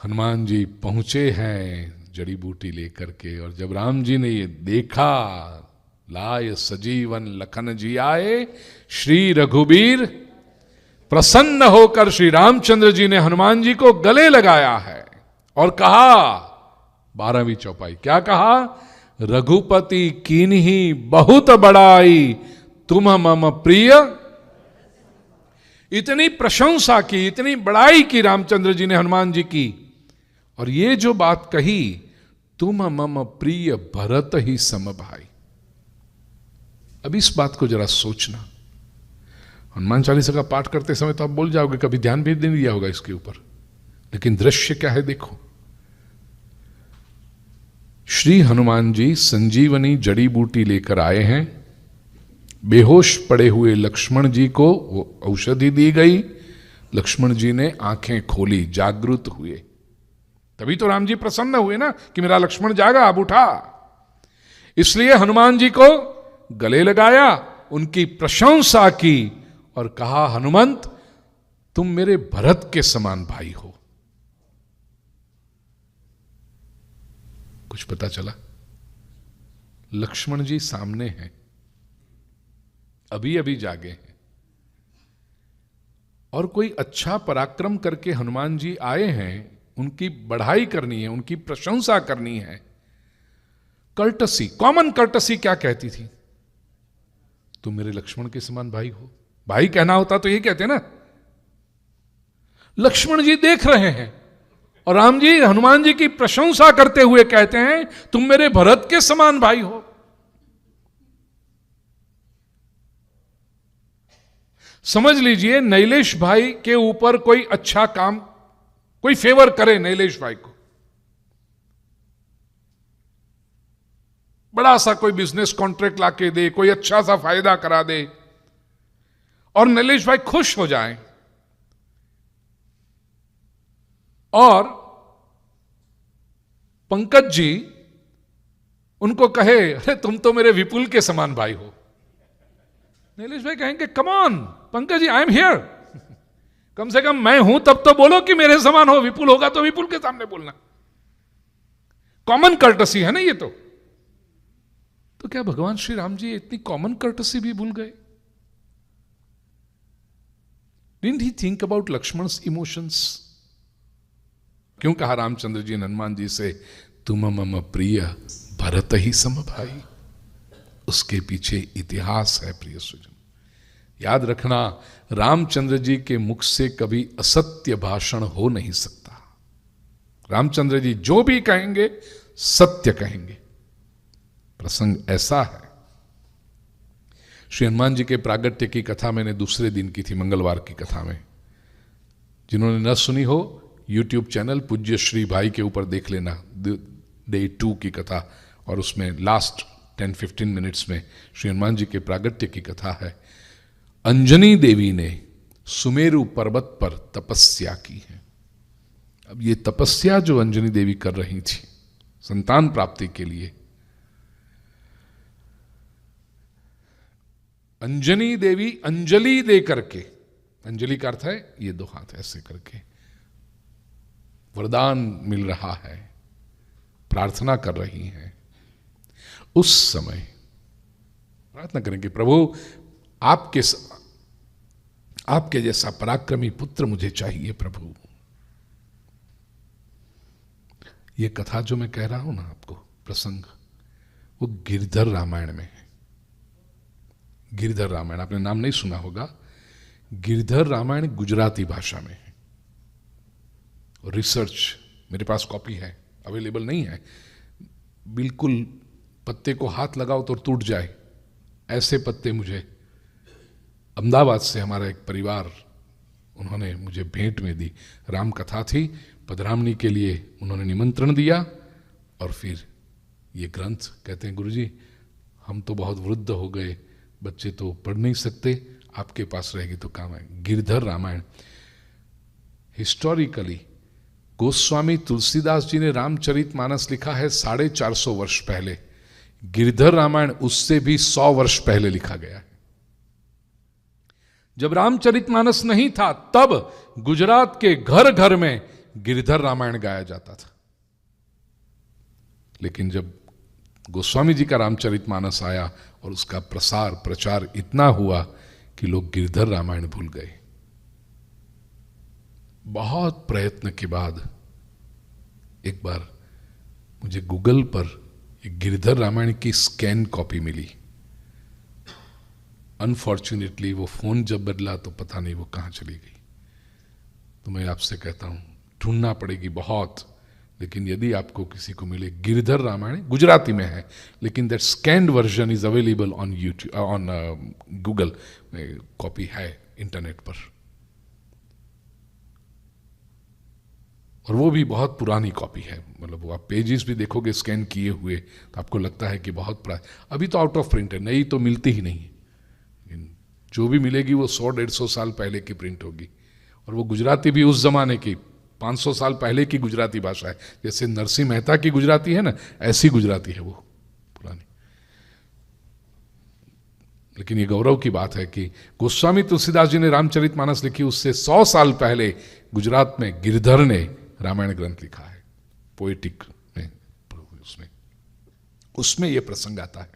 हनुमान जी पहुंचे हैं जड़ी बूटी लेकर के, और जब राम जी ने ये देखा, लाय सजीवन लखन जी आए, श्री रघुबीर प्रसन्न होकर श्री रामचंद्र जी ने हनुमान जी को गले लगाया है और कहा, 12वीं चौपाई, क्या कहा? रघुपति कीन्ही बहुत बड़ाई, तुम मम प्रिय। इतनी प्रशंसा की, इतनी बड़ाई की रामचंद्र जी ने हनुमान जी की, और ये जो बात कही, तुम मम प्रिय भरत ही सम भाई। अब इस बात को जरा सोचना। हनुमान चालीसा का पाठ करते समय तो आप बोल जाओगे, कभी ध्यान भी नहीं दिया होगा इसके ऊपर, लेकिन दृश्य क्या है देखो। श्री हनुमान जी संजीवनी जड़ी बूटी लेकर आए हैं, बेहोश पड़े हुए लक्ष्मण जी को वो औषधि दी गई, लक्ष्मण जी ने आंखें खोली, जागृत हुए, तभी तो राम जी प्रसन्न हुए ना कि मेरा लक्ष्मण जागा, अब उठा। इसलिए हनुमान जी को गले लगाया, उनकी प्रशंसा की और कहा, हनुमंत तुम मेरे भरत के समान भाई हो। कुछ पता चला? लक्ष्मण जी सामने हैं, अभी अभी जागे हैं, और कोई अच्छा पराक्रम करके हनुमान जी आए हैं, उनकी बढ़ाई करनी है, उनकी प्रशंसा करनी है। कर्टसी, कॉमन कर्टसी क्या कहती थी? तुम मेरे लक्ष्मण के समान भाई हो। भाई कहना होता तो ये कहते ना। लक्ष्मण जी देख रहे हैं और राम जी हनुमान जी की प्रशंसा करते हुए कहते हैं, तुम मेरे भरत के समान भाई हो। समझ लीजिए, नैलेश भाई के ऊपर कोई अच्छा काम, कोई फेवर करे नैलेश भाई को, बड़ा सा कोई बिजनेस कॉन्ट्रैक्ट लाके दे, कोई अच्छा सा फायदा करा दे, और नैलेश भाई खुश हो जाएं, और पंकज जी उनको कहे, अरे तुम तो मेरे विपुल के समान भाई हो। नैलेश भाई कहेंगे, come on Pankaj ji, I am here, कम से कम मैं हूं तब तो बोलो कि मेरे समान हो, विपुल होगा तो विपुल के सामने बोलना। कॉमन कर्टसी है ना ये तो क्या भगवान श्री राम जी इतनी कॉमन कर्टसी भी भूल गए? Didn't he think about Lakshman's emotions? क्यों कहा रामचंद्र जी ने हनुमान जी से, तुम मम प्रिय भरत ही सम भाई? उसके पीछे इतिहास है प्रिय सुजन। याद रखना, रामचंद्र जी के मुख से कभी असत्य भाषण हो नहीं सकता। रामचंद्र जी जो भी कहेंगे सत्य कहेंगे। प्रसंग ऐसा है, श्री हनुमान जी के प्रागट्य की कथा मैंने दूसरे दिन की थी, मंगलवार की कथा में। जिन्होंने न सुनी हो, YouTube चैनल पूज्य श्री भाई के ऊपर देख लेना, डे 2 की कथा, और उसमें लास्ट 10-15 मिनट्स में श्री हनुमान जी के प्रागट्य की कथा है। अंजनी देवी ने सुमेरु पर्वत पर तपस्या की है। अब ये तपस्या जो अंजनी देवी कर रही थी संतान प्राप्ति के लिए, अंजनी देवी अंजलि दे करके, अंजलि का अर्थ है ये 2 हाथ ऐसे करके, वरदान मिल रहा है, प्रार्थना कर रही हैं। उस समय प्रार्थना करेंगे, प्रभु आपके जैसा पराक्रमी पुत्र मुझे चाहिए प्रभु। ये कथा जो मैं कह रहा हूं ना आपको, प्रसंग, वो गिरधर रामायण में है। गिरधर रामायण आपने नाम नहीं सुना होगा। गिरधर रामायण गुजराती भाषा में है, और रिसर्च मेरे पास कॉपी है, अवेलेबल नहीं है। बिल्कुल पत्ते को हाथ लगाओ तो टूट जाए, ऐसे पत्ते मुझे अहमदाबाद से हमारा एक परिवार, उन्होंने मुझे भेंट में दी। राम कथा थी, पधरामनी के लिए उन्होंने निमंत्रण दिया, और फिर ये ग्रंथ, कहते हैं गुरुजी हम तो बहुत वृद्ध हो गए, बच्चे तो पढ़ नहीं सकते, आपके पास रहेगी तो काम है। गिरधर रामायण हिस्टोरिकली गोस्वामी तुलसीदास जी ने रामचरितमानस लिखा है 450 वर्ष पहले। गिरधर रामायण उससे भी 100 वर्ष पहले लिखा गया है। जब रामचरितमानस नहीं था तब गुजरात के घर घर में गिरधर रामायण गाया जाता था। लेकिन जब गोस्वामी जी का रामचरितमानस आया और उसका प्रसार प्रचार इतना हुआ कि लोग गिरधर रामायण भूल गए। बहुत प्रयत्न के बाद एक बार मुझे गूगल पर एक गिरधर रामायण की स्कैन कॉपी मिली। अनफॉर्चुनेटली वो फोन जब बदला तो पता नहीं वो कहां चली गई। तो मैं आपसे कहता हूं ढूंढना पड़ेगी बहुत, लेकिन यदि आपको किसी को मिले गिरधर रामायण, गुजराती में है लेकिन that scanned version is available on YouTube, on Google, copy है इंटरनेट पर, और वो भी बहुत पुरानी कॉपी है। मतलब वो आप पेजेस भी देखोगे स्कैन किए हुए तो आपको लगता है कि बहुत पुरानी, अभी तो आउट ऑफ प्रिंट है, नई तो मिलती ही नहीं। जो भी मिलेगी वो 100-150 साल पहले की प्रिंट होगी, और वो गुजराती भी उस जमाने की 500 साल पहले की गुजराती भाषा है। जैसे नरसिंह मेहता की गुजराती है ना, ऐसी गुजराती है वो पुरानी। लेकिन ये गौरव की बात है कि गोस्वामी तुलसीदास जी ने रामचरितमानस लिखी, उससे 100 साल पहले गुजरात में गिरधर ने रामायण ग्रंथ लिखा है, पोएटिक में। उसमें यह प्रसंग आता है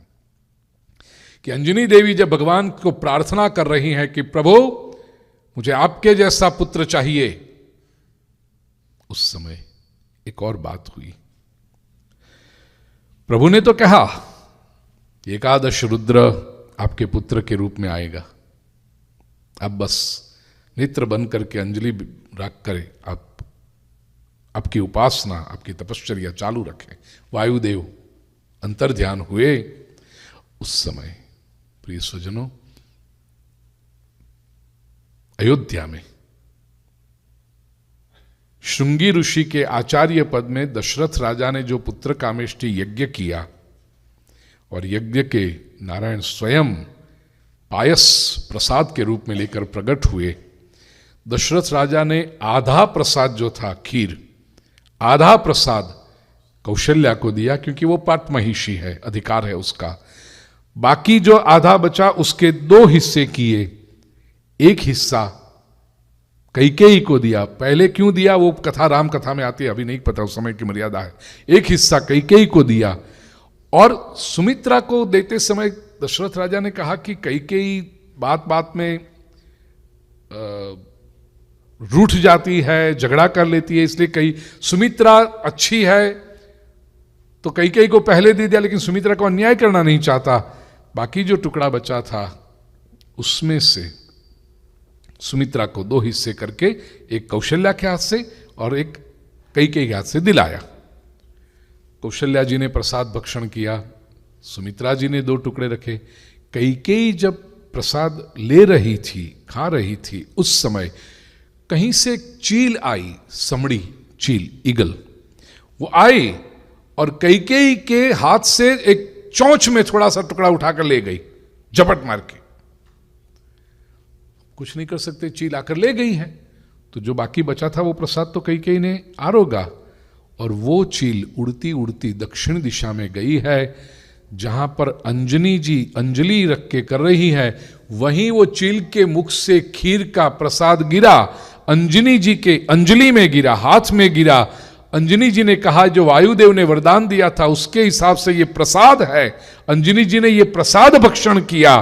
कि अंजनी देवी जब भगवान को प्रार्थना कर रही हैं कि प्रभु मुझे आपके जैसा पुत्र चाहिए, उस समय एक और बात हुई। प्रभु ने तो कहा एकादश रुद्र आपके पुत्र के रूप में आएगा, अब बस नेत्र बन करके अंजलि रख कर आप आपकी उपासना, आपकी तपश्चर्या चालू रखें। वायुदेव अंतर ध्यान हुए। उस समय प्रिय स्वजनों, अयोध्या में श्रृंगी ऋषि के आचार्य पद में दशरथ राजा ने जो पुत्र कामेष्टि यज्ञ किया, और यज्ञ के नारायण स्वयं पायस प्रसाद के रूप में लेकर प्रकट हुए। दशरथ राजा ने आधा प्रसाद जो था खीर, आधा प्रसाद कौशल्या को दिया, क्योंकि वो पाट महिषी है, अधिकार है उसका। बाकी जो आधा बचा उसके 2 हिस्से किए, एक हिस्सा कैकेयी को दिया। पहले क्यों दिया वो कथा राम कथा में आती है, अभी नहीं पता, उस समय की मर्यादा है। एक हिस्सा कैकेयी को दिया, और सुमित्रा को देते समय दशरथ राजा ने कहा कि कैकेयी बात बात में रूठ जाती है, झगड़ा कर लेती है, इसलिए कई सुमित्रा अच्छी है तो कैकेयी को पहले दे दिया, लेकिन सुमित्रा को अन्याय करना नहीं चाहता। बाकी जो टुकड़ा बचा था उसमें से सुमित्रा को 2 हिस्से करके एक कौशल्या के हाथ से और एक कैकेयी के हाथ से दिलाया। कौशल्या जी ने प्रसाद भक्षण किया, सुमित्रा जी ने 2 टुकड़े रखे। कैकेयी जब प्रसाद ले रही थी, खा रही थी, उस समय कहीं से चील आई, समड़ी चील, ईगल, वो आई और कैकेयी के हाथ से एक चोंच में थोड़ा सा टुकड़ा उठाकर ले गई, झपट मार के। कुछ नहीं कर सकते, चील आकर ले गई है, तो जो बाकी बचा था वो प्रसाद तो कैकेयी ने आरोगा, और वो चील उड़ती उड़ती दक्षिण दिशा में गई है। जहां पर अंजनी जी अंजलि रख के कर रही है, वहीं वो चील के मुख से खीर का प्रसाद गिरा, अंजनी जी के अंजलि में गिरा, हाथ में गिरा। अंजनी जी ने कहा जो वायुदेव ने वरदान दिया था उसके हिसाब से ये प्रसाद है। अंजनी जी ने ये प्रसाद भक्षण किया।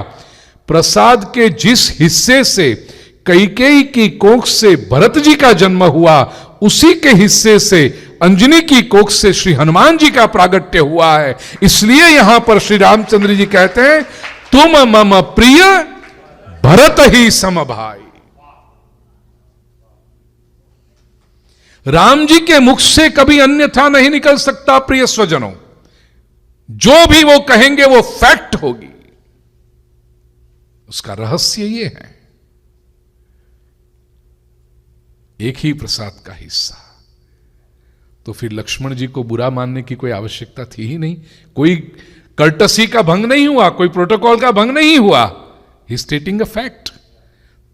प्रसाद के जिस हिस्से से कैकेयी की कोख से भरत जी का जन्म हुआ, उसी के हिस्से से अंजनी की कोख से श्री हनुमान जी का प्रागट्य हुआ है। इसलिए यहां पर श्री रामचंद्र जी कहते हैं तुम मम प्रिय भरत ही सम भाई। राम जी के मुख से कभी अन्यथा नहीं निकल सकता प्रिय स्वजनों, जो भी वो कहेंगे वो फैक्ट होगी। उसका रहस्य ये है, एक ही प्रसाद का हिस्सा। तो फिर लक्ष्मण जी को बुरा मानने की कोई आवश्यकता थी ही नहीं, कोई कर्टसी का भंग नहीं हुआ, कोई प्रोटोकॉल का भंग नहीं हुआ। ही स्टेटिंग अ फैक्ट,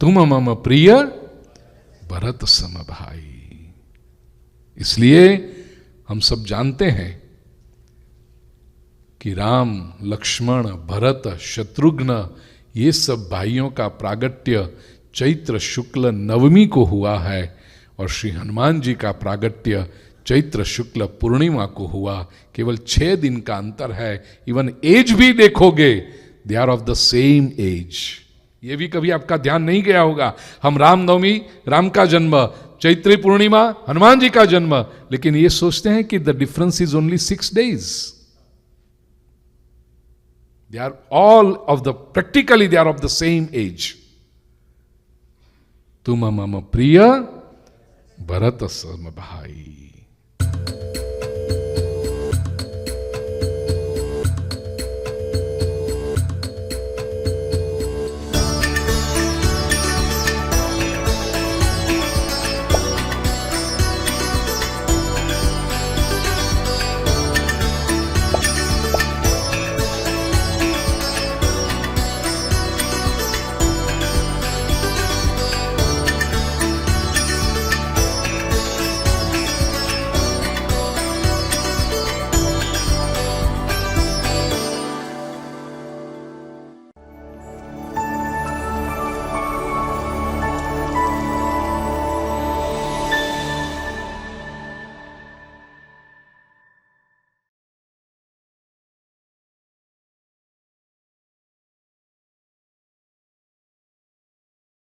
तुम मम प्रिय भरत सम भाई। इसलिए हम सब जानते हैं कि राम, लक्ष्मण, भरत, शत्रुघ्न, ये सब भाइयों का प्रागट्य चैत्र शुक्ल नवमी को हुआ है। और श्री हनुमान जी का प्रागट्य चैत्र शुक्ल पूर्णिमा को हुआ। केवल 6 दिन का अंतर है। इवन एज भी देखोगे, they are of the same age. ये भी कभी आपका ध्यान नहीं गया होगा। हम रामनवमी, राम का जन्म, चैत्री पूर्णिमा, हनुमान जी का जन्म, लेकिन ये सोचते हैं कि the difference is only 6 days। They are all of the, practically they are of the same age. तुम मम प्रिय भरत सम भाई।